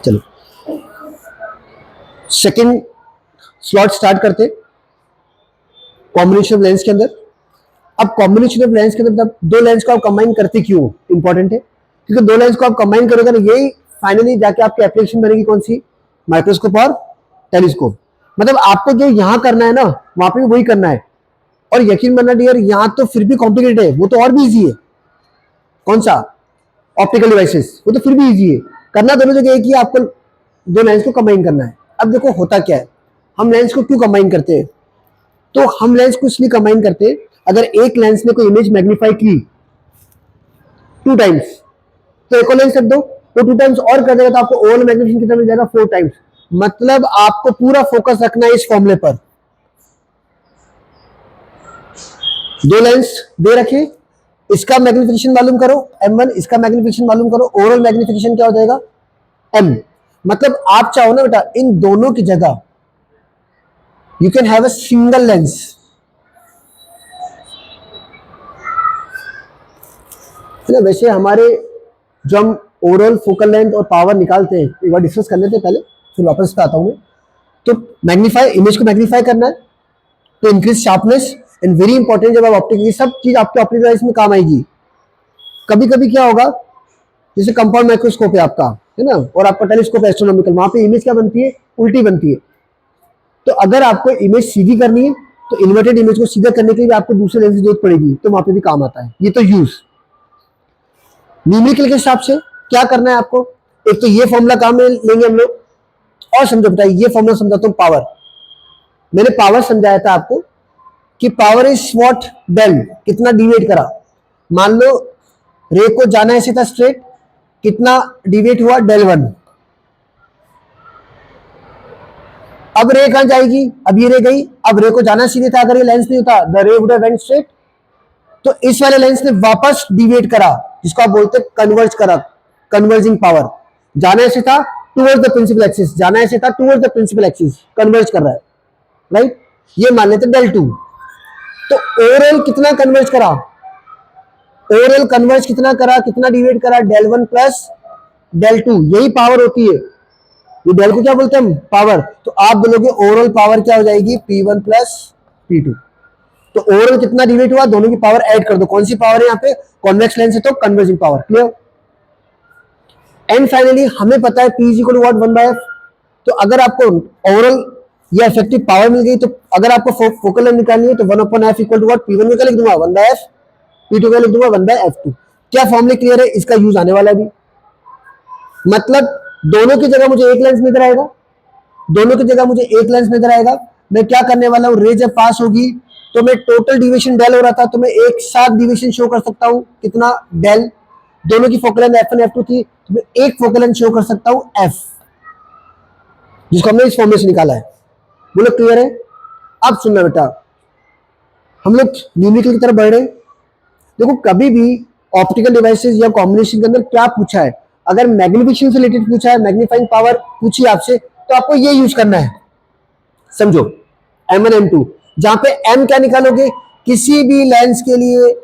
चलो second slot start करते combination of lens के अंदर। अब कॉम्बिनेशन ऑफ लेंस के अंदर मतलब दो लेंस को आप कंबाइन करते क्यों इंपॉर्टेंट है, क्योंकि दो लेंस को आप कंबाइन करोगे ना यही फाइनली जाके आपकी एप्लीकेशन बनेगी कौन सी, माइक्रोस्कोप और टेलीस्कोप। मतलब आपको जो यहां करना है ना वहां पे भी वही करना है। और यकीन मानना डियर यहां तो फिर भी कॉम्प्लिकेटेड है, वो तो और भी इजी है। कौन सा, ऑप्टिकल डिवाइसेस, वो तो फिर भी इजी है। करना दोनों जगह एक ही, आपको दो लेंस को कंबाइन करना है। अब देखो होता क्या है, हम लेंस को क्यों कंबाइन करते हैं, तो हम लेंस को इसलिए कंबाइन करते हैं अगर एक लेंस ने कोई इमेज मैग्नीफाई की 2 टाइम्स तो एक और लेंस रख दो वो 2 टाइम्स और कर देगा तो आपको ओवरऑल मैग्नीफिकेशन कितना मिल जाएगा 4 टाइम्स। मतलब आपको पूरा फोकस रखना है इस फॉर्मूले पर। दो लेंस दे रखे, इसका मैग्नीफिकेशन मालूम करो m1, इसका मैग्नीफिकेशन मालूम करो, ओवरऑल मैग्नीफिकेशन क्या हो जाएगा m। मतलब आप चाहो ना बेटा इन दोनों की जगह you can have a single lens. है ना, वैसे हमारे जो हम ओवरऑल फोकल लेंथ और पावर निकालते हैं एक बार डिस्कस कर लेते हैं पहले, फिर वापस पे आता हूं मैं। तो मैग्नीफाई, इमेज को मैग्नीफाई करना है तो increase sharpness and very important जब आप ऑप्टिक, ये सब चीज आपके ऑप्टिक डिवाइस में काम आएगी। कभी कभी क्या होगा, जैसे कंपाउंड माइक्रोस्कोप है आपका, है ना, और आपका टेलीस्कोप एस्ट्रोनॉमिकल, वहां पे इमेज क्या बनती है, उल्टी बनती है। तो अगर आपको इमेज सीधी करनी है तो इन्वर्टेड इमेज को सीधा करने के लिए आपको दूसरे लेंस की जरूरत पड़ेगी, तो वहां पे भी काम आता है। ये तो यूज न्यूमेरिकल के हिसाब से क्या करना है आपको, एक तो ये फॉर्मूला काम में लेंगे हम लोग, और समझो बताइए ये फॉर्मूला समझाता हूं। पावर, मैंने पावर समझाया था आपको कि पावर इज व्हाट, डेल, कितना डिविएट करा। मान लो रे को जाना ऐसे था स्ट्रेट, कितना डिविएट हुआ, डेल 1। अब रे कहां जाएगी, अब ये रे गई, अब रे को जाना सीधे था, अगर ये लेंस नहीं होता द रे वुड हैव वेंट स्ट्रेट। तो इस वाले लेंस ने वापस डिविएट करा, जिसको आप बोलते हैं कन्वर्ज करा, कन्वर्जिंग पावर। जाना ऐसे था टुवर्ड्स द प्रिंसिपल एक्सिस, जाना ऐसे था towards the principal axis, converge कर रहा है, राइट। ये मान लेते डेल 2। तो ओवरऑल कितना कन्वर्ज करा, ओवरऑल कन्वर्ज कितना करा, कितना डिवाइड करा, डेल 1 प्लस डेल 2, यही पावर होती है। ये डेल को क्या बोलते हैं हम, पावर। तो आप बोलोगे ओवरऑल पावर क्या हो जाएगी, P1 प्लस P2। तो ओवरऑल कितना डिवाइड हुआ, दोनों की पावर ऐड कर दो। कौन सी पावर है यहाँ पे, कॉन्वेक्स लेंस है तो converging power, clear. And finally हमें पता है P is equal to what, 1/f। तो अगर आपको ओवरऑल या इफेक्टिव पावर मिल गई, तो अगर आपको फोकल लेंथ निकालनी है तो 1/f equal to what, P1 में क्या लिख दूंगा 1/f, P2 में लिख दूंगा 1/f2। क्या फॉर्मूले क्लियर है, इसका यूज आने वाला भी। मतलब दोनों की जगह मुझे एक लेंस नजर आएगा, दोनों की जगह मुझे एक लेंस नजर आएगा। मैं क्या करने वाला हूं, रे जब पास होगी तो मैं टोटल डिविएशन डेल हो रहा था, तो मैं एक साथ डिविएशन शो कर सकता हूं, कितना, डेल। दोनों की फोकल लेंथ f1 f2 थी, तो मैं एक फोकल लेंथ शो कर सकता हूं f, जिसको हमने इस फॉर्मूले से निकाला है। बोलो क्लियर है। अब सुनना बेटा, हम लोग न्यूमेरिकल की तरफ बढ़ रहे हैं। देखो कभी भी ऑप्टिकल डिवाइसेस या कॉम्बिनेशन के अंदर क्या पूछा है, अगर मैग्निफिकेशन से रिलेटेड पूछा है, मैग्नीफाइंग पावर पूछी आपसे, तो आपको ये यूज करना है। समझो M1 M2, जहां पे M क्या निकालोगे, किसी भी लेंस के लिए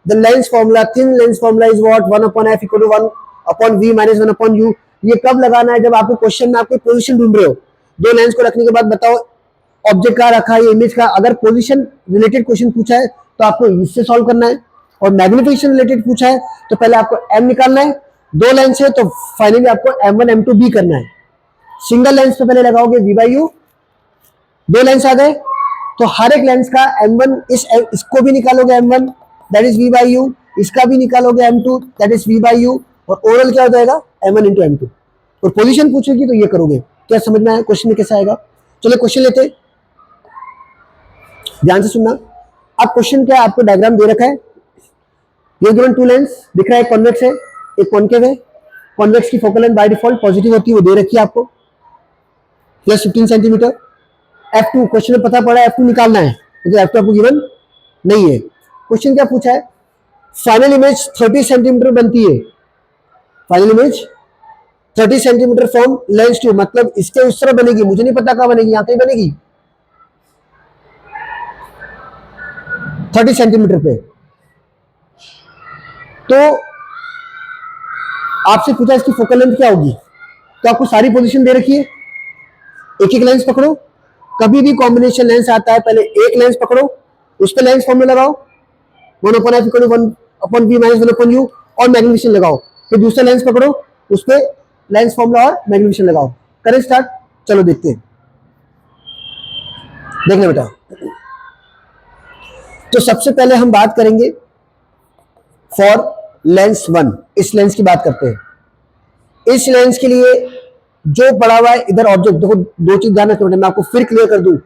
the lens formula, thin lens formula is what, 1/f equal to 1/v minus 1/u। ये कब लगाना है, जब आपको क्वेश्चन में आपकी पोजीशन ढूंढ रहे हो। दो लेंस को रखने के बाद बताओ ऑब्जेक्ट कहां रखा है, इमेज का, अगर पोजीशन रिलेटेड क्वेश्चन पूछा है तो आपको इससे सॉल्व करना है। और मैग्निफिकेशन रिलेटेड पूछा है तो पहले आपको M निकालना है। दो लेंस है तो फाइनली आपको M1 M2 भी करना है। सिंगल लेंस पे पहले लगाओगे v/u, दो लेंस आ गए तो हर एक लेंस का M1, इसको भी निकालोगे M1 दैट इज v/u, इसका भी निकालोगे M2 दैट इज v/u, और ओवरऑल क्या हो जाएगा M1 इंटू M2। और पोजीशन पूछेगी तो ये करोगे। क्या समझ में आया, क्वेश्चन में कैसे आएगा। चलो क्वेश्चन लेते, ध्यान से सुनना। अब क्वेश्चन क्या है, आपको डायग्राम दे रखा है, ये गिवन 2 लेंस दिख रहा है, कॉन्वेक्स है एक कॉन्केव है। कॉन्वेक्स की focal length by default positive होती है, वो दे रखी है आपको, प्लस 15 सेंटीमीटर। F2 क्वेश्चन में पता पड़ा है F2 निकालना है, तो F2 आपको गिवन नहीं है। क्वेश्चन क्या पूछा है, फाइनल इमेज 30 सेंटीमीटर बनती है, final image 30 centimetre from lens 2, मतलब इसके उस तरह बनेगी, मुझे नहीं पता कहां बनेगी, यहां कहीं बनेगी 30 सेंटीमीटर पे। तो आपसे पूछा इसकी फोकल लेंथ क्या होगी, तो आपको सारी पोजीशन दे रखी है, एक एक लेंस पकड़ो। कभी भी कॉम्बिनेशन लेंस आता है, पहले एक लेंस पकड़ो, उस पर लेंस फॉर्मूला लगाओ, 1/f = 1/v - 1/u, और मैग्नीफिकेशन लगाओ। फिर दूसरा लेंस पकड़ो, उस पर लेंस फॉर्मूला और मैग्नीफिकेशन लगाओ। करें स्टार्ट, चलो देखते हैं। देखना बेटा, तो सबसे पहले हम बात करेंगे फॉर लेंस 1, इस लेंस की बात करते हैं। इस लेंस के लिए जो पड़ा हुआ है इधर ऑब्जेक्ट, देखो दो चीज ध्यान रखना, मैं आपको फिर क्लियर कर दूं।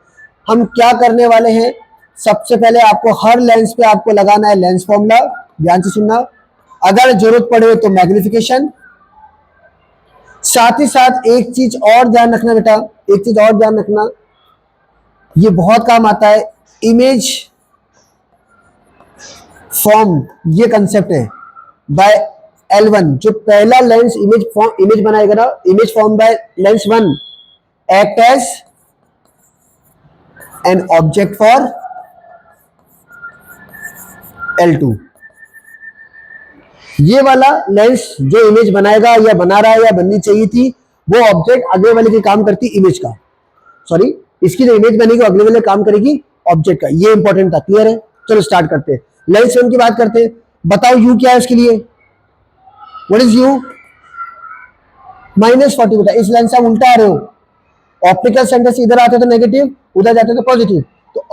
हम क्या करने वाले हैं, सबसे पहले आपको हर लेंस पे आपको लगाना है लेंस फॉर्मूला, ध्यान से सुनना। अगर जरूरत पड़े तो मैग्नीफिकेशन। साथ ही साथ एक चीज और ध्यान रखना बेटा, एक चीज और ध्यान रखना, ये बहुत काम आता है, इमेज फॉर्म, ये कंसेप्ट है बाय L1। जो पहला लेंस इमेज बनाएगा ना, image form by lens 1 act as an object for L2। ये वाला लेंस जो इमेज बनाएगा या बना रहा है या बननी चाहिए थी, वो ऑब्जेक्ट अगले वाले के काम करती इमेज का, सॉरी इसकी जो इमेज बनेगी अगले वाले काम करेगी ऑब्जेक्ट का। ये इंपॉर्टेंट था, क्लियर है? चलो स्टार्ट करते हैं, लेंस 1 की बात करते हैं। बताओ यू क्या है उसके लिए, व्हाट इज यू? -40 बेटा। इस लाइन से आप उल्टा आ रहे हो, ऑप्टिकल सेंटर से इधर आते तो नेगेटिव, उधर जाते तो पॉजिटिव, तो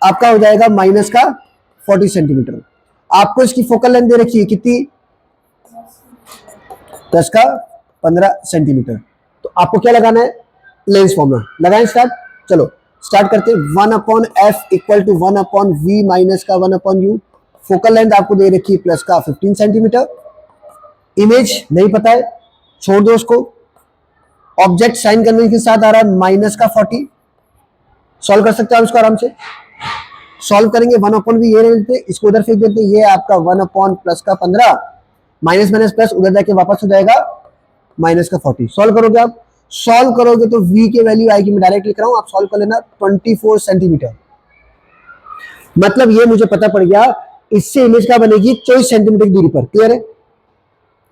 आपका हो जाएगा -40 सेंटीमीटर। आपको इसकी फोकल लेंथ दे रखी है कितनी, 10⁻15 सेंटीमीटर। तो आपको क्या लगाना है, लेंस फॉर्मूला लगाएं। स्टार्ट, चलो स्टार्ट करते हैं। 1/f = 1/v - 1/u। Focal length आपको दे रखी है +15 सेंटीमीटर। इमेज नहीं पता है, छोड़ दो उसको। ऑब्जेक्ट साइन कन्वेंशन के साथ आ रहा है -40। सॉल्व कर सकते हो आप इसको आराम से, सॉल्व करेंगे। 1/v ये लेते, इसको उधर फेंक देते, ये आपका 1/+15 माइनस माइनस प्लस, उधर जाके वापस हो जाएगा -40। सॉल्व करोगे आप, सॉल्व करोगे तो v की वैल्यू आएगी, मैं डायरेक्ट लिख रहा हूं, आप सॉल्व कर लेना, 24 सेंटीमीटर। मतलब ये मुझे पता पड़ गया, इससे इमेज क्या बनेगी, 24 सेंटीमीटर की दूरी पर। क्लियर है?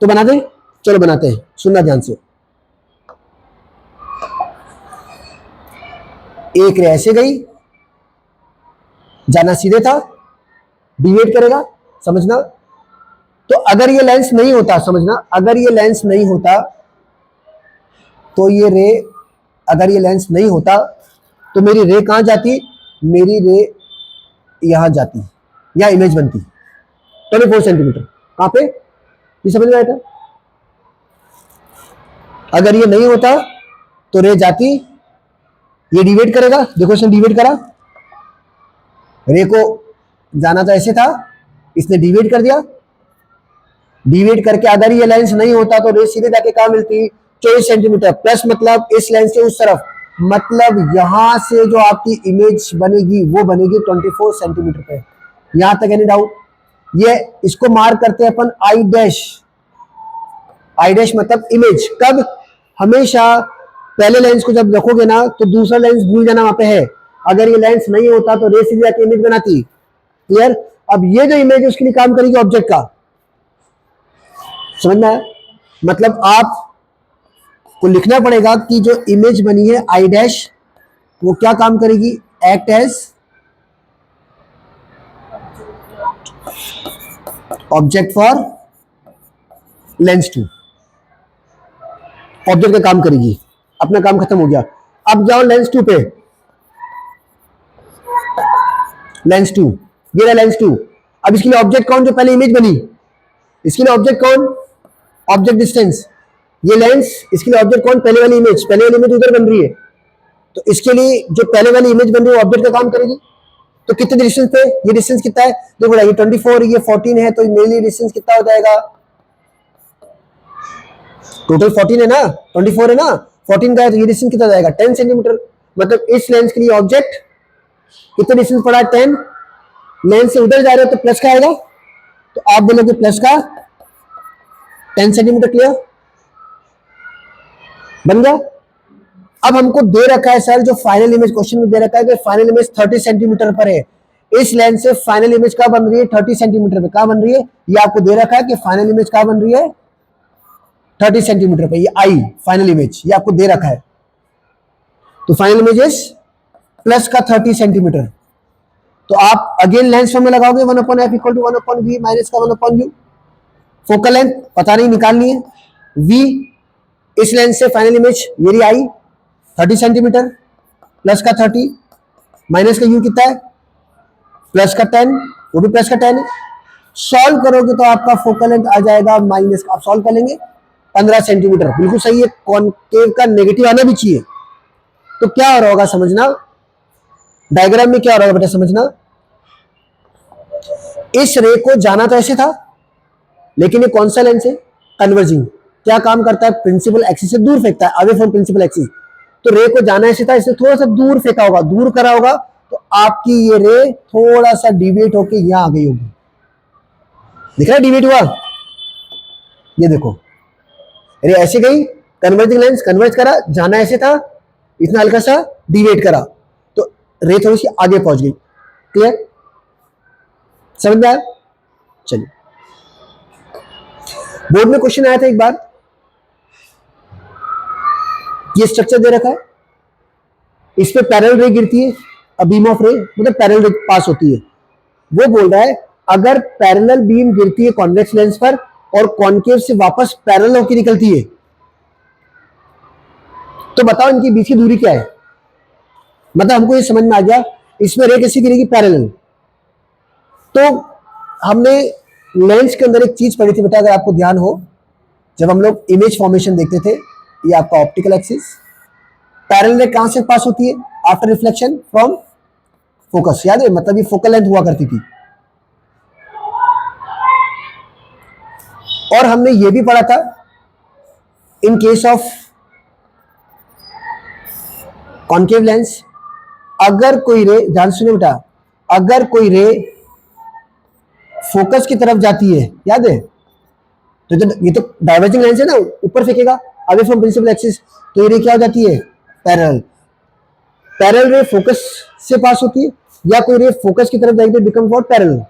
तो बना दें, चलो बनाते हैं, सुनना ध्यान से। एक रे ऐसे गई, जाना सीधे था, डिवेट करेगा, समझना। तो अगर ये लेंस नहीं होता, समझना, अगर ये लेंस नहीं होता तो ये रे, अगर ये लेंस नहीं होता तो मेरी रे कहां जाती, मेरी रे यहां जाती, या इमेज बनती 24 सेंटीमीटर। कहां पे, ये समझ में आया था? अगर ये नहीं होता तो रे जाती, ये डिवेट करेगा, देखो इसने डिवेट करा, रे को जाना तो ऐसे था, इसने डिवेट कर दिया, डिवेट करके अगर ये लेंस नहीं होता तो रे सीधे जाके कहां मिलती, 24 सेंटीमीटर प्लस, मतलब इस लेंस से उस तरफ, मतलब यहां से जो आपकी इमेज बनेगी वो बनेगी 24 सेंटीमीटर पे। यहां तक एनी डाउट? ये इसको मार्क करते हैं अपन आई डैश। आई डैश मतलब इमेज, कब, हमेशा पहले लेंस को जब रखोगे ना तो दूसरा लेंस भूल जाना वहां पे है। अगर ये लेंस नहीं होता तो रे सीधे जाके इमेज बनाती। क्लियर? अब ये जो इमेज है उसके लिए काम करेगी ऑब्जेक्ट का, समझना है? मतलब आप को लिखना पड़ेगा कि जो इमेज बनी है आई डैश, वो क्या काम करेगी, act as object for lens 2। Object का काम करेगी, अपना काम खत्म हो गया। अब जाओ लेंस 2 पे, लेंस 2, ये रहा लेंस 2। अब इसके लिए ऑब्जेक्ट कौन, जो पहले इमेज बनी, इसके लिए ऑब्जेक्ट कौन, ऑब्जेक्ट डिस्टेंस। ये लेंस, इसके लिए ऑब्जेक्ट कौन, पहले वाली इमेज, पहले वाली इमेज उधर बन रही है, तो इसके लिए जो पहले वाली इमेज बन रही है ऑब्जेक्ट का काम करेगी। तो कितने डिस्टेंस पे, ये डिस्टेंस कितना है, देखो ये 24, ये 14 है, तो मेरे लिए डिस्टेंस कितना हो जाएगा, टोटल 14 है ना, 24 है ना, 14 का है, तो ये डिस्टेंस कितना जाएगा, 10 सेंटीमीटर। मतलब इस लेंस के लिए ऑब्जेक्ट कितना डिस्टेंस पड़ा है, 10। लेंस से उधर जा रहे हो तो प्लस का आएगा, तो आप बोलोगे प्लस का 10 सेंटीमीटर। क्लियर? बन गया। अब हमको दे रखा है सर, जो फाइनल इमेज क्वेश्चन में दे रखा है कि फाइनल इमेज 30 सेंटीमीटर पर है। इस लेंस से फाइनल इमेज क्या बन रही है, 30 सेंटीमीटर पे क्या बन रही है, ये आपको दे रखा है कि फाइनल इमेज क्या बन रही है, 30 सेंटीमीटर पे, ये आई फाइनल इमेज, ये आपको दे रखा है। तो फाइनल इमेज इज प्लस का 30 सेंटीमीटर। तो आप अगेन लेंस फॉर्मूला लगाओगे 1/f equal to 1/v minus का 1/u। फोकल लेंथ पता नहीं, निकालनी है। v इस लेंस से फाइनल इमेज ये रही आई 30 सेंटीमीटर, प्लस का 30 माइनस का u कितना है, प्लस का 10, वो भी प्लस का 10 है। सॉल्व करोगे तो आपका फोकल लेंथ आ जाएगा माइनस, आप सॉल्व कर लेंगे 15 सेंटीमीटर, बिल्कुल सही है। कॉनकेव का नेगेटिव आना भी चाहिए। तो क्या हो रहा होगा समझना, डायग्राम में क्या हो रहा होगा बेटा समझना। इस रे को जाना तो ऐसे था, लेकिन ये कौन सा लेंस है, कन्वर्जिंग, क्या काम करता है, प्रिंसिपल एक्सिस से दूर फेंकता है, अवे फ्रॉम प्रिंसिपल एक्सिस। तो रे को जाना ऐसे था, इससे थोड़ा सा दूर फेंका होगा, दूर करा होगा, तो आपकी ये रे थोड़ा सा डिविएट होके यहां आ गई होगी। दिख रहा है डिविएट हुआ, ये देखो रे ऐसे गई, कन्वर्जिंग लेंस कन्वर्ज करा, जाना ऐसे था, इतना हल्का सा डिविएट करा, तो रे थोड़ी सी आगे पहुंच गई। क्लियर, समझ में आया। चलिए, बोर्ड में क्वेश्चन आया था एक बार, ये स्ट्रक्चर दे रखा है, इस पे पैरेलल रे गिरती है, अ बीम ऑफ रे मतलब पैरेलल रे पास होती है। वो बोल रहा है अगर पैरेलल बीम गिरती है कॉन्वेक्स लेंस पर और कॉनकेव से वापस पैरेलल होकर निकलती है, तो बताओ इनकी बीच की दूरी क्या है। मतलब हमको ये समझ में आ गया, इसमें रे कैसी गिरेगी, पैरेलल। तो हमने लेंस के अंदर एक चीज पढ़ी थी बेटा, अगर आपको ध्यान हो, जब हम लोग इमेज फॉर्मेशन देखते थे, ये आपका ऑप्टिकल एक्सिस, पैरेलल रे कहां से पास होती है, आफ्टर रिफ्लेक्शन फ्रॉम फोकस, याद है, मतलब ये फोकल लेंथ हुआ करती थी। और हमने ये भी पढ़ा था, in case of concave lens, अगर कोई रे, ध्यान सुने बेटा, अगर कोई रे फोकस की तरफ जाती है, याद है, तो ये तो डाइवर्जिंग लेंस है ना, ऊपर फेंकेगा अवे फ्रॉम प्रिंसिपल एक्सिस, तो ये रे क्या हो जाती है, पैरेलल। पैरेलल रे फोकस से पास होती है, या कोई रे फोकस की तरफ जाएगी तो बिकम व्हाट, पैरेलल।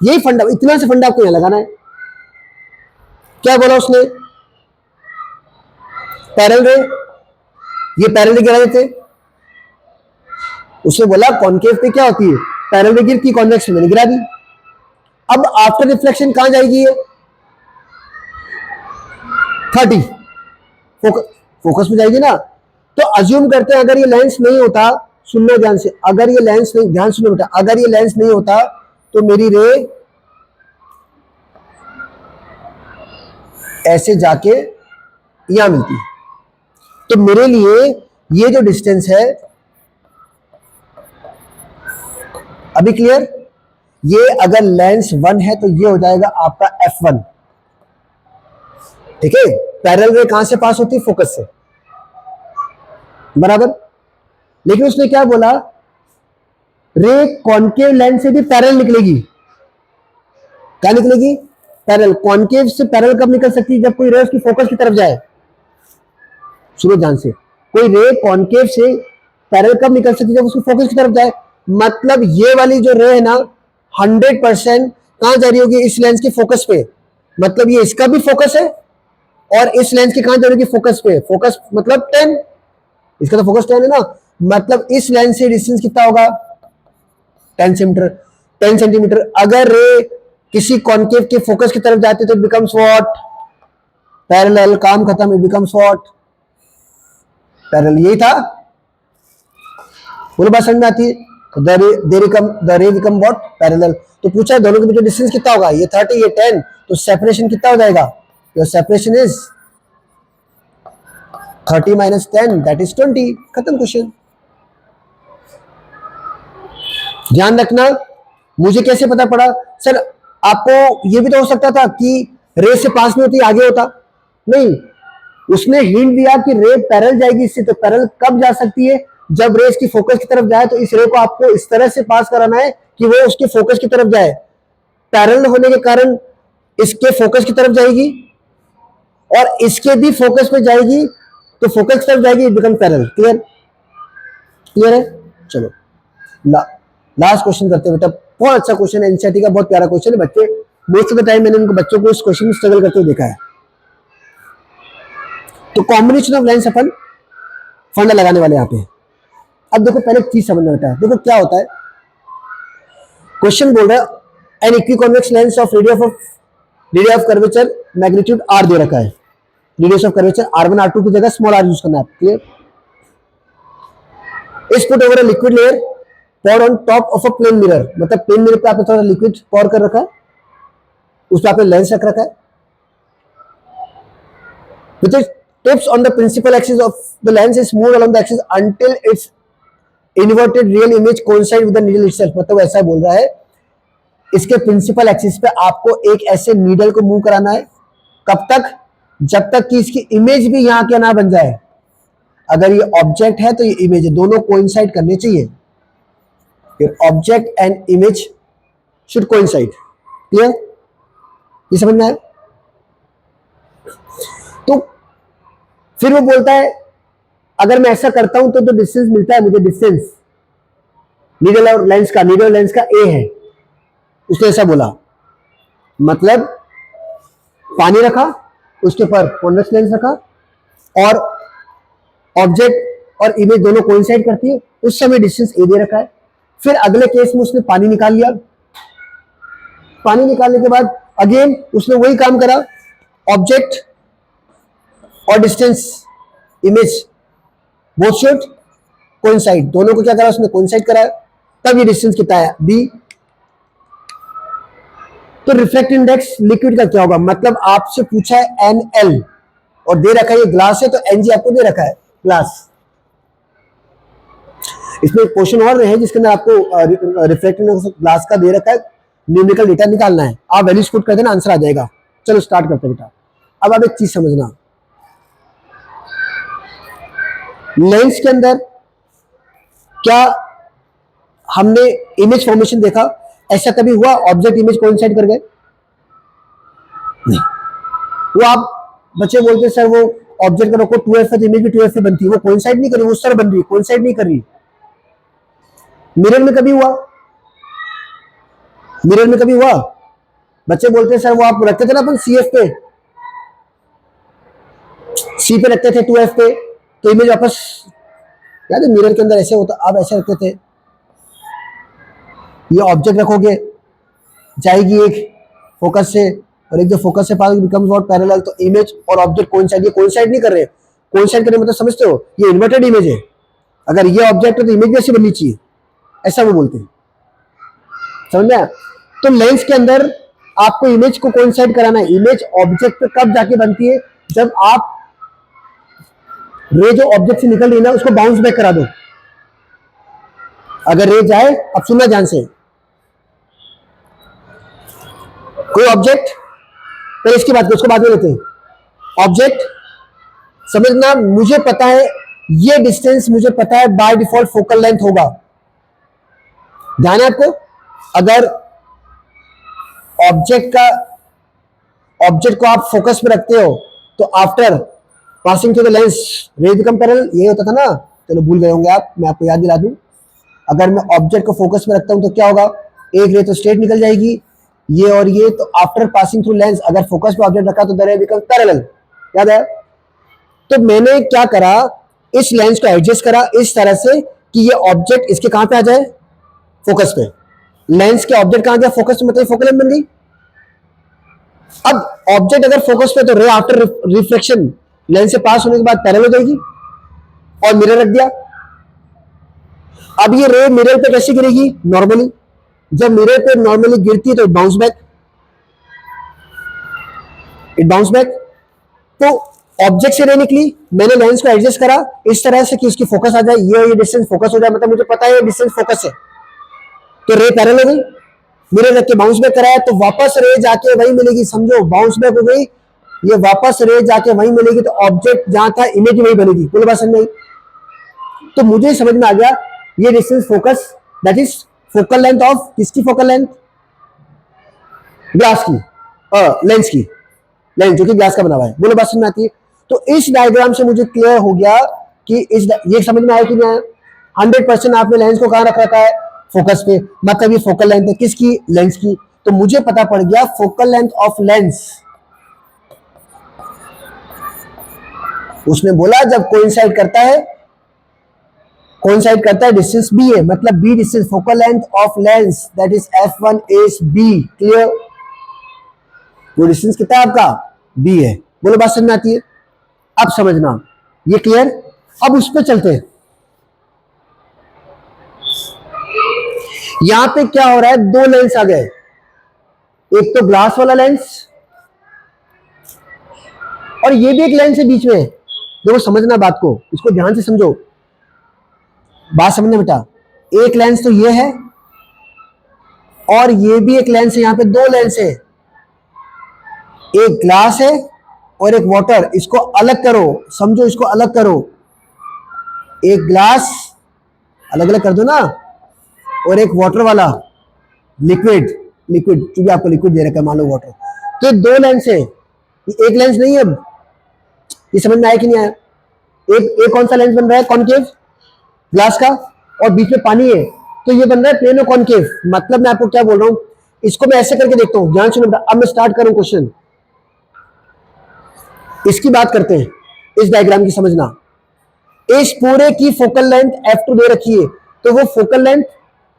यही फंडा, इतना से फंडा आपको यहां लगाना है। क्या बोला उसने, पैरेलल रे, ये पैरेलल रे गिरा देते, उसने बोला कॉनकेव पे क्या होती है, पैरेलल रे गिरती, कॉन्वेक्स में मैंने गिरा दी। अब आफ्टर रिफ्लेक्शन कहां जाएगी ये, 30 फोकस में जाएगी ना। तो अज्यूम करते हैं अगर ये लेंस नहीं होता, सुन लो ध्यान से, अगर ये लेंस नहीं, ध्यान सुनो बेटा, अगर ये लेंस नहीं होता तो मेरी रे ऐसे जाके यहां मिलती। तो मेरे लिए ये जो डिस्टेंस है, अभी क्लियर, ये अगर लेंस 1 है तो ये हो जाएगा आपका f1, ठीक है। पैरेलल रे कहां से पास होती है, फोकस से, बराबर। लेकिन उसने क्या बोला, रे कॉनकेव लेंस से भी पैरेलल निकलेगी। क्या निकलेगी, पैरेलल। कॉनकेव से पैरेलल कब निकल सकती है, जब कोई रे उसकी फोकस की तरफ जाए। सुनो ध्यान से, कोई रे कॉनकेव से पैरेलल कब निकल सकती है, जब उसकी फोकस की तरफ जाए। मतलब ये वाली जो रे है ना, 100% कहां जा रही होगी, इस लेंस के फोकस पे। मतलब ये इसका भी फोकस है और इस लेंस की कहां जा रही होगी, फोकस पे। फोकस मतलब 10, इसका तो फोकस 10 है ना, मतलब इस लेंस से डिस्टेंस कितना होगा, 10 सेंटीमीटर। 10 सेंटीमीटर अगर रे किसी कॉनकेव के फोकस की तरफ जाती है तो बिकम्स व्हाट, पैरेलल। काम खत्म, इट बिकम्स व्हाट, पैरेलल। यही था, बोलो बात समझ में आती है। द रे बिकम व्हाट, पैरेलल। तो पूछा दोनों के बीच डिस्टेंस कितना होगा, ये 30 ये 10, तो सेपरेशन कितना हो जाएगा, your separation is 30 minus 10 that is 20। खत्म क्वेश्चन। ध्यान रखना, मुझे कैसे पता पड़ा सर, आपको ये भी तो हो सकता था कि रे से पास में होती आगे होता, नहीं, उसने हिंट दिया कि रे पैरेलल जाएगी इससे। तो पैरेलल कब जा सकती है, जब रे इसकी फोकस की तरफ जाए। तो इस रे को आपको इस तरह से पास कराना है कि वो उसके फोकस की तरफ जाए। पैरेलल होने के कारण इसके फोकस की तरफ जाएगी और इसके भी फोकस पे जाएगी, तो फोकस की तरफ जाएगी, it become parallel. Clear, clear है। चलो लास्ट क्वेश्चन करते हैं बेटा, बहुत अच्छा क्वेश्चन है, एनसीईआरटी का बहुत प्यारा क्वेश्चन है। बच्चे मोस्ट ऑफ द टाइम मैंने उनको बच्चों को इस क्वेश्चन में स्ट्रगल करते हुए देखा है। तो कॉम्बिनेशन ऑफ लेंस अपन फंडा लगाने वाले यहाँ पे। अब देखो पहले एक चीज समझना होता है, देखो क्या होता है, क्वेश्चन बोल रहा है an equiconvex lens of radius of curvature magnitude R दे रखा है, radius of curvature R1 R2 की जगह स्मॉल r यूज करना है, clear. Is put over a liquid layer pour on top of a plane mirror, मतलब plane mirror पे आपने थोड़ा लिक्विड पॉर कर रखा है, उस पर आपने लेंस रख रखा है, with its tips on the principal axis of the lens is moved along the axis until its inverted real image coincide with the needle itself। मतलब ऐसा बोल रहा है इसके प्रिंसिपल एक्सिस पे आपको एक ऐसे नीडल को मूव कराना है, कब तक, जब तक कि इसकी इमेज भी यहां क्या ना बन जाए। अगर ये ऑब्जेक्ट है तो ये इमेज है, दोनों कोइंसाइड करने चाहिए, object and image should coincide, clear, ये समझ में आया। तो फिर वो बोलता है अगर मैं ऐसा करता हूं तो डिस्टेंस मिलता है मुझे, डिस्टेंस नीडल और लेंस का, नीडल और लेंस का ए है, उसने ऐसा बोला, मतलब पानी रखा, उसके ऊपर कॉन्वेक्स लेंस रखा और ऑब्जेक्ट और इमेज दोनों कोइंसाइड करती है, उस समय डिस्टेंस ए दे रखा है। फिर अगले केस में उसने पानी निकाल लिया, पानी निकालने के बाद अगेन उसने वही काम करा, ऑब्जेक्ट और distance image both should coincide, दोनों को क्या करा उसने, कोइंसाइड करा, तब ये डिस्टेंस कितना है बी। तो रिफ्लेक्ट इंडेक्स लिक्विड का क्या होगा, मतलब आपसे पूछा है NL और दे रखा है ये ग्लास है, तो NG आपको दे रखा है ग्लास। इसमें एक क्वेश्चन और है जिसके अंदर आपको रिफ्लेक्ट इंडेक्स ग्लास का दे रखा है, न्यूमेरिकल डेटा निकालना है, आप वैल्यूज पुट कर देना, आंसर आ जाएगा। चलो स्टार्ट करते हैं बेटा। अब आप एक चीज समझना, लेंस के अंदर क्या हमने इमेज फॉर्मेशन देखा, ऐसा कभी हुआ ऑब्जेक्ट इमेज कोइंसाइड कर गए? नहीं। वो आप बच्चे बोलते सर वो ऑब्जेक्ट का रखो 2f है तो इमेज भी 2f में बनती है, वो कोइंसाइड नहीं कर रही, वो उस तरह बन रही है, कोइंसाइड नहीं कर रही। मिरर में कभी हुआ, मिरर में कभी हुआ, बच्चे बोलते सर वो आप रखते थे ना अपन CF पे, C पे रखते थे 2f पे, तो इमेज वापस, याद है मिरर के अंदर ऐसे होता, आप ऐसे रखते थे, ये ऑब्जेक्ट रखोगे जाएगी एक फोकस से और एक जो फोकस से पास बिकम्स व्हाट पैरेलल, तो इमेज और ऑब्जेक्ट कोइंसाइड, ये कोइंसाइड नहीं कर रहे, कोइंसाइड करने मतलब समझते हो, ये इन्वर्टेड इमेज है, अगर ये ऑब्जेक्ट है तो इमेज भी ऐसी बननी चाहिए, ऐसा वो बोलते हैं, समझ में आया। तो लेंस के अंदर आपको इमेज को कोइंसाइड कराना है, इमेज ऑब्जेक्ट पे कब जाके बनती है, जब आप रे जो ऑब्जेक्ट से निकल रही है ना उसको बाउंस बैक करा दो। अगर रे जाए, अब सुनना ध्यान से, कोई ऑब्जेक्ट, पहले इसकी बात उसको बाद में लेते हैं, ऑब्जेक्ट समझना, मुझे पता है ये डिस्टेंस, मुझे पता है बाय डिफॉल्ट फोकल लेंथ होगा, ध्यान है आपको। अगर ऑब्जेक्ट को आप फोकस में रखते हो तो after passing through the lens रे बिकम पैरेलल, ये होता था ना, चलो भूल गए होंगे आप, मैं आपको याद दिला दूं। अगर मैं ऑब्जेक्ट को फोकस में रखता हूं तो क्या होगा, एक रे तो स्ट्रेट निकल जाएगी, ये और ये, तो आफ्टर पासिंग थ्रू लेंस अगर फोकस पे ऑब्जेक्ट रखा तो द रे बिकम पैरेलल, याद है। तो मैंने क्या करा, इस लेंस को एडजस्ट करा इस तरह से कि ये ऑब्जेक्ट इसके कहां पे आ जाए, फोकस पे, लेंस के ऑब्जेक्ट कहां गया, फोकस पे, मतलब फोकल लेंथ बन गई। अब ऑब्जेक्ट अगर फोकस पे तो रे आफ्टर रिफ्लेक्शन लेंस से पास होने के बाद पैरेलल हो जाएगी, और मिरर रख दिया। अब ये रे मिरर पे कैसे गिरेगी, नॉर्मली, जब मिरर पे नॉर्मली गिरती है तो bounce back, it bounce back. तो ऑब्जेक्ट से रे निकली, मैंने लेंस को एडजस्ट करा इस तरह से कि उसकी फोकस आ जाए, ये डिस्टेंस फोकस हो जाए, मतलब मुझे पता है ये डिस्टेंस फोकस है, तो रे पैरेलल हो गई, मिरर रख के बाउंस बैक कराया, तो वापस रे जाके वही मिलेगी, समझो बाउंस बैक हो गई, ये वापस रे जाके वही मिलेगी, तो ऑब्जेक्ट जहां था इमेज वही बनेगी, पूरी बात समझ में आई। तो मुझे समझ में आ गया ये distance focus, that is focal length of, किसकी फोकल लेंथ, ग्लास की, लेंस की, लेंस जो कि ग्लास का बना हुआ है, बोलो बात समझ में आती है। तो इस डायग्राम से मुझे क्लियर हो गया कि ये समझ में आया कि नहीं, 100% आपने लेंस को कहां रख रखा है, फोकस पे, मतलब ये फोकल लेंथ है किसकी, लेंस की। तो मुझे पता पड़ गया फोकल लेंथ ऑफ लेंस उसने बोला जब कोइंसाइड करता है डिस्टेंस बी है, मतलब b distance focal length of lens that is f1 is b। Clear? वो डिस्टेंस कितना है आपका? बी है। बोलो बात समझ में आती है? अब समझना, ये क्लियर? अब उस पर चलते हैं। यहां पे क्या हो रहा है, दो लेंस आ गए, एक तो ग्लास वाला लेंस और ये भी एक लेंस है बीच में। देखो समझना बात को, इसको ध्यान से समझो, बात समझना बेटा। एक लेंस तो ये है और ये भी एक लेंस है, यहां पे दो लेंस है, एक ग्लास है और एक वाटर। इसको अलग करो, समझो, इसको अलग करो। एक ग्लास अलग अलग कर दो ना, और एक वाटर वाला लिक्विड, क्योंकि आपको लिक्विड दे रखा है, मान लो वाटर। तो दो लेंस है, एक लेंस नहीं है। ये समझ में आया कि नहीं आया? एक कौन सा लेंस बन रहा है? कॉनकेव ग्लास का, और बीच में पानी है, तो ये बन रहा है प्लेनो कॉनकेव। मतलब मैं आपको क्या बोल रहा हूं, इसको मैं ऐसे करके देखता हूं, ध्यान सुनो। अब मैं स्टार्ट करूं क्वेश्चन, इसकी बात करते हैं, इस डायग्राम की समझना। इस पूरे की फोकल लेंथ f2 दे रखी है, तो वो फोकल लेंथ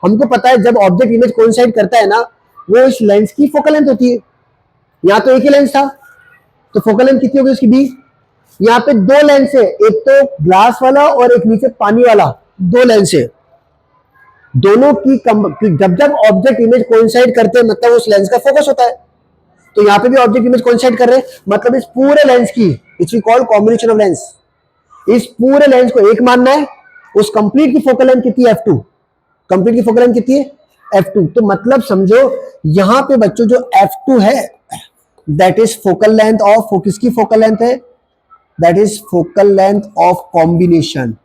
हमको पता है, जब ऑब्जेक्ट इमेज कोइंसाइड करता है ना, वो इस लेंस की फोकल लेंथ होती है। यहां तो एक ही लेंस था, तो फोकल लेंथ कितनी होगी उसकी? बी। यहां पे दो लेंस है, एक तो ग्लास वाला और एक नीचे पानी वाला, दो लेंस है। दोनों की जब जब ऑब्जेक्ट इमेज कोइंसाइड करते हैं, मतलब उस लेंस का फोकस होता है। तो यहां पे भी ऑब्जेक्ट इमेज कोइंसाइड कर रहे हैं, मतलब इस पूरे लेंस की, it's we called combination of lens. इस पूरे लेंस को एक मानना है। उस कंप्लीट की फोकल लेंथ कितनी है? f2। कंप्लीट की फोकल लेंथ कितनी है? f2। तो मतलब समझो यहां पे बच्चों जो f2 है, that is focal length of, किसकी फोकल लेंथ है? That is focal length of combination.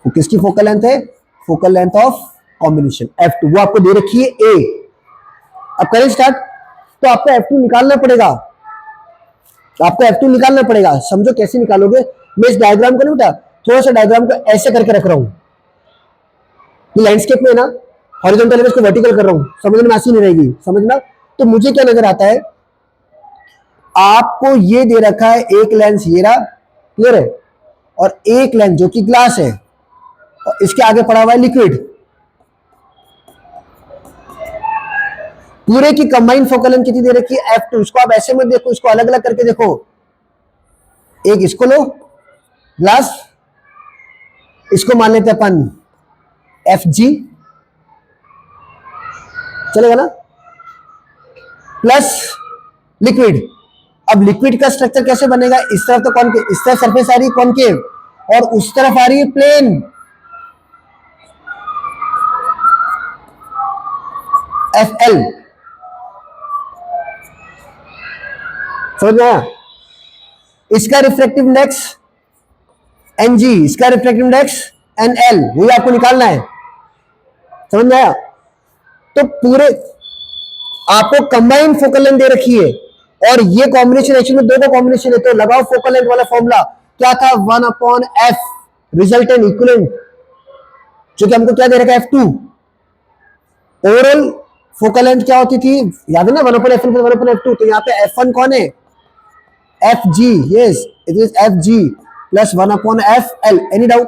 किसकी फोकल लेंथ है? Focal length of combination f2। वो आपको दे रखी है a। अब करें स्टार्ट, तो आपको f2 निकालना पड़ेगा। आपको f2 निकालना पड़ेगा। समझो कैसे निकालोगे। मैं इस डायग्राम को नहीं बेटा, थोड़ा सा डायग्राम को ऐसे करके रख रहा हूं, ये लैंडस्केप में ना हॉरिजॉन्टल है, इसको वर्टिकल कर रहा हूं, समझने में आसानी रहेगी, समझना। तो मुझे क्या नजर आता है, आपको ये दे रखा है एक लेंस, ये रहा, क्लियर है, और एक लेंस जो कि ग्लास है, और इसके आगे पड़ा हुआ है लिक्विड। पूरे की कंबाइंड फोकल लेंथ कितनी दे रखी है? f2। इसको आप ऐसे मत देखो, इसको अलग अलग करके देखो। एक इसको लो ग्लास, इसको मान लेते अपन fg, चलेगा ना, प्लस लिक्विड। अब लिक्विड का स्ट्रक्चर कैसे बनेगा? इस तरफ तो कॉनकेव, इस तरफ सरफेस आ रही है कॉनकेव, और उस तरफ आ रही है प्लेन, FL। समझ में आया? इसका रिफ्रैक्टिव इंडेक्स NG, इसका रिफ्रैक्टिव इंडेक्स NL, वही आपको निकालना है। समझ में आया? तो पूरे आपको कंबाइंड फोकल लेंथ दे रखी है, और ये कॉम्बिनेशन एक्चुअली में दो का कॉम्बिनेशन है, तो लगाओ फोकल लेंथ वाला फॉर्मूला। क्या था? 1/f रिजल्टेंट इक्विवेलेंट, जो कि हमको क्या दे रखा है? f2। ओवरऑल फोकल लेंथ क्या होती थी? याद है ना, 1/f1 1/f2। तो यहाँ पे f1 कौन है? fg, yes it is fg plus 1/fl। Any doubt?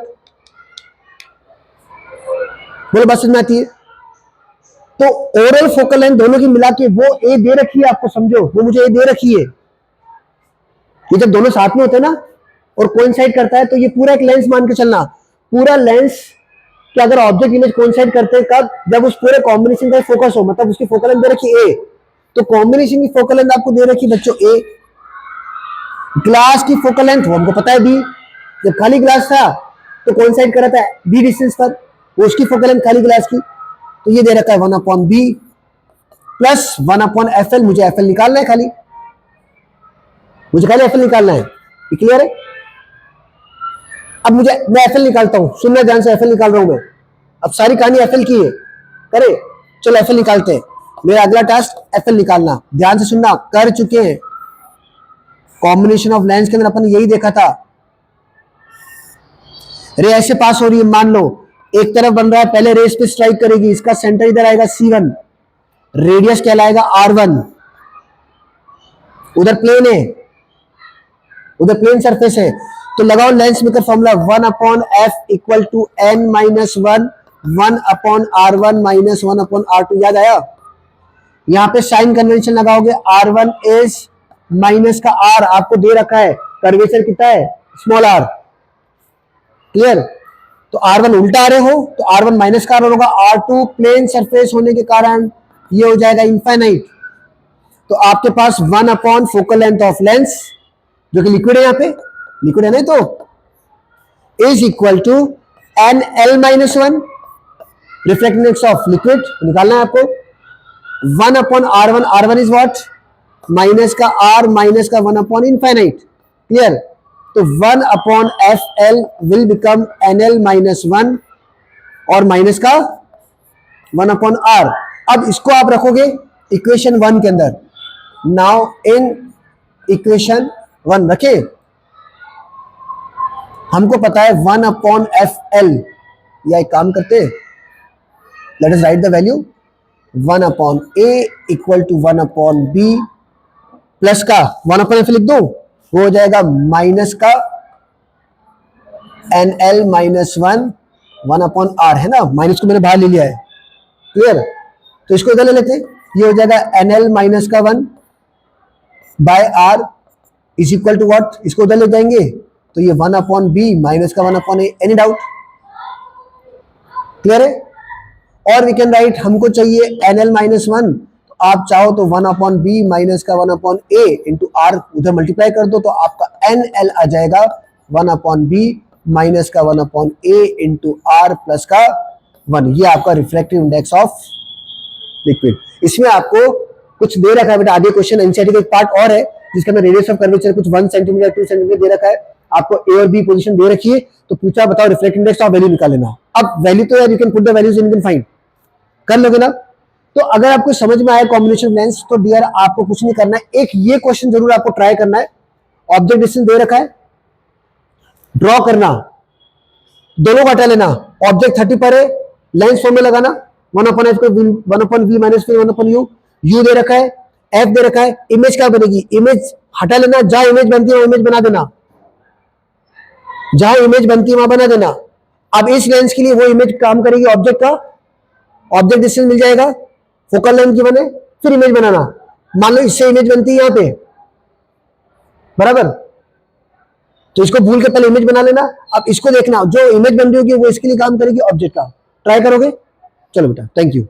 बोलो बात समझ में आती है? तो ओवरऑल फोकल लेंथ दोनों की मिला के वो ए दे रखी है, आपको समझो, वो मुझे ए दे रखी है। ये जब दोनों साथ में होते हैं ना और कोइंसाइड करता है, तो ये पूरा एक लेंस मान के चलना। पूरा लेंस कि अगर ऑब्जेक्ट इमेज कोइंसाइड करते हैं कब? जब उस पूरे कॉम्बिनेशन का फोकस हो, मतलब उसकी फोकल लेंथ दे रखी ए। तो कॉम्बिनेशन की फोकल लेंथ आपको दे रखी बच्चों ए। ग्लास की फोकल लेंथ वो हमको पता है बी। जब खाली ग्लास था तो कोइंसाइड कर रहा था बी डिस्टेंस पर, वो उसकी फोकल लेंथ खाली ग्लास की, तो ये दे रखा है 1/b प्लस 1/fl। मुझे fl निकालना है, खाली मुझे खाली fl निकालना है। ये क्लियर है? अब मैं fl निकालता हूं, सुनना ध्यान से, fl निकाल रहा हूं मैं। अब सारी कहानी fl की है, करे चलो fl निकालते हैं। मेरा अगला टास्क fl निकालना, ध्यान से सुनना, कर चुके हैं। कॉम्बिनेशन ऑफ लेंस के अंदर अपन यही देखा था। रे ऐसे पास हो रही है, मान लो एक तरफ बन रहा है, पहले रेस पे स्ट्राइक करेगी, इसका सेंटर इधर आएगा C1, रेडियस कहलाएगा R1, उधर प्लेन है, उधर प्लेन सरफेस है, तो लगाओ lens maker formula 1/f equal to n minus 1 1/r1 minus 1/r2। याद आया? यहां पे साइन कन्वेंशन लगाओगे, r1 इज माइनस का r आपको दे रखा है, कर्वेचर कितना है, स्मॉल r। क्लियर? तो r1 उल्टा आ रहे हो तो r1 माइनस का r होगा, r2 प्लेन सरफेस होने के कारण ये हो जाएगा इनफाइनाइट। तो आपके पास 1 फोकल लेंथ ऑफ लेंस, जो कि लिक्विड है, यहां पे लिक्विड है ना, तो is equal to NL minus 1 reflective index of liquid निकालना है आपको, 1/r1, r1 is what, minus का r माइनस का 1 इनफाइनाइट। क्लियर? तो 1/fl will become NL minus 1 और माइनस का 1/r। अब इसको आप रखोगे इक्वेशन 1 के अंदर। नाउ इन इक्वेशन 1 रखे, हमको पता है 1/fl, या एक काम करते, let us write the value 1/a equal to 1/b plus का 1/f लिख दो, वो हो जाएगा माइनस का NL माइनस 1/r, है ना, माइनस को मैंने बाहर ले लिया है। क्लियर? तो इसको इधर ले लेते, ये हो जाएगा NL माइनस का 1 by r is equal to what, इसको उधर ले जाएंगे तो ये 1/b माइनस का 1/a। Any doubt? क्लियर है? और वी कैन राइट, हमको चाहिए NL माइनस 1, तो आप चाहो तो 1/b माइनस का 1/a इंटू r उधर मल्टीप्लाई कर दो, तो आपका NL आ जाएगा 1/b माइनस का 1/a इंटू r प्लस का 1। ये आपका रिफ्लेक्टिव इंडेक्स ऑफ लिक्विड। इसमें आपको कुछ दे रखा है बेटा, आगे क्वेश्चन एनसीईआरटी का एक पार्ट और है जिसका मैं रेडियस ऑफ कर्वेचर कुछ 1 सेंटीमीटर 2 सेंटीमीटर दे रखा है, आपको ए और बी पोजीशन दे रखी है, तो पूछा बताओ रिफ्लेक्टिव इंडेक्स ऑफ वैल्यू निकाल लेना। अब वैल्यू तो यार you can put the values in, you can find, कर लोगे ना। तो अगर आपको समझ में आया कॉम्बिनेशन लेंस, तो डियर आपको कुछ नहीं करना है, एक ये क्वेश्चन जरूर आपको ट्राई करना है। ऑब्जेक्ट डिस्टेंस दे रखा है, ड्रॉ करना, दोनों का हटा लेना, ऑब्जेक्ट 30 पर है, लेंस फॉर्म में लगाना 1/f को 1/v माइनस 1/u, u दे रखा है, f दे रखा है, इमेज क्या बनेगी, इमेज हटा लेना, जहां इमेज बनती है वहां इमेज बना देना, जहां इमेज बनती है वहां बना देना। अब इस लेंस के लिए वो इमेज काम करेगी ऑब्जेक्ट का, ऑब्जेक्ट डिस्टेंस मिल जाएगा, फोकल लेंथ की बने, फिर इमेज बनाना। मान लो इससे इमेज बनती है यहां पे, बराबर, तो इसको भूल के पहले इमेज बना लेना। अब इसको देखना, जो इमेज बन रही होगी वो इसके लिए काम करेगी ऑब्जेक्ट का। ट्राई करोगे? चलो बेटा, थैंक यू।